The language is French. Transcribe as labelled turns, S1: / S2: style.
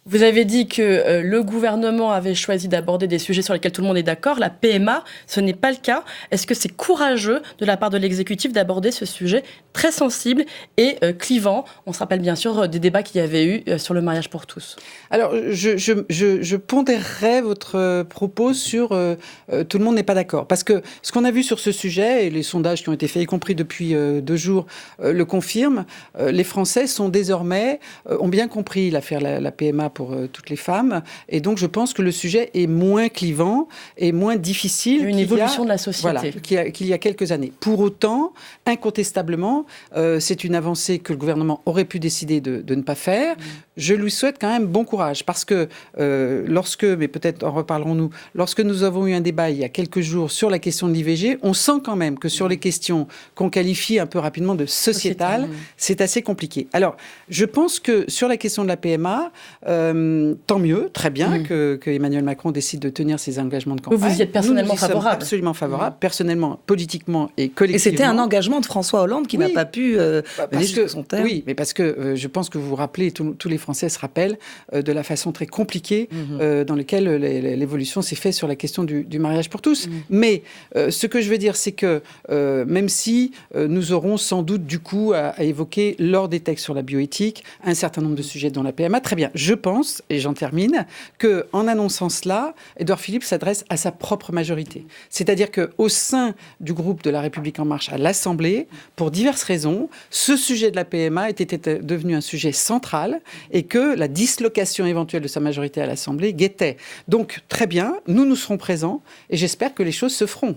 S1: Vous avez dit que le gouvernement avait choisi d'aborder des sujets sur lesquels tout le monde est d'accord. La PMA, ce n'est pas le cas. Est-ce que c'est courageux de la part de l'exécutif d'aborder ce sujet très sensible et clivant? On se rappelle bien sûr des débats qu'il y avait eu sur le mariage pour tous.
S2: Alors, je pondérerais votre propos sur tout le monde n'est pas d'accord. Parce que ce qu'on a vu sur ce sujet, et les sondages qui ont été faits, y compris depuis 2 jours, le confirment, les Français sont désormais, ont bien compris l'affaire la PMA pour toutes les femmes. Et donc, je pense que le sujet est moins clivant et moins difficile.
S1: Une évolution de la société.
S2: Voilà, qu'il y a quelques années. Pour autant, incontestablement, c'est une avancée que le gouvernement aurait pu décider de ne pas faire. Je lui souhaite quand même bon courage. Parce que mais peut-être en reparlerons-nous, lorsque nous avons eu un débat il y a quelques jours sur la question de l'IVG, on sent quand même que sur les questions qu'on qualifie un peu rapidement de sociétales, c'est assez compliqué. Alors, je pense que sur la question de la PMA, tant mieux, très bien que Emmanuel Macron décide de tenir ses engagements de campagne.
S1: Vous y êtes personnellement favorable.
S2: Absolument favorable, personnellement, politiquement et collectivement.
S3: Et c'était un engagement de François Hollande qui n'a pas pu mener jusqu'à son terme.
S2: Oui, mais parce que je pense que vous vous rappelez, tous les Français se rappellent de la façon très compliquée dans laquelle l'évolution s'est faite sur la question du mariage pour tous. Mais ce que je veux dire, c'est que même si nous aurons sans doute du coup à évoquer lors des textes sur la bioéthique un certain nombre de sujets dans la PMA, très bien. Je pense, et j'en termine, qu'en annonçant cela, Édouard Philippe s'adresse à sa propre majorité. C'est-à-dire qu'au sein du groupe de La République En Marche à l'Assemblée, pour diverses raisons, ce sujet de la PMA était devenu un sujet central et que la dislocation éventuelle de sa majorité à l'Assemblée guettait. Donc, très bien, nous serons présents et j'espère que les choses se feront.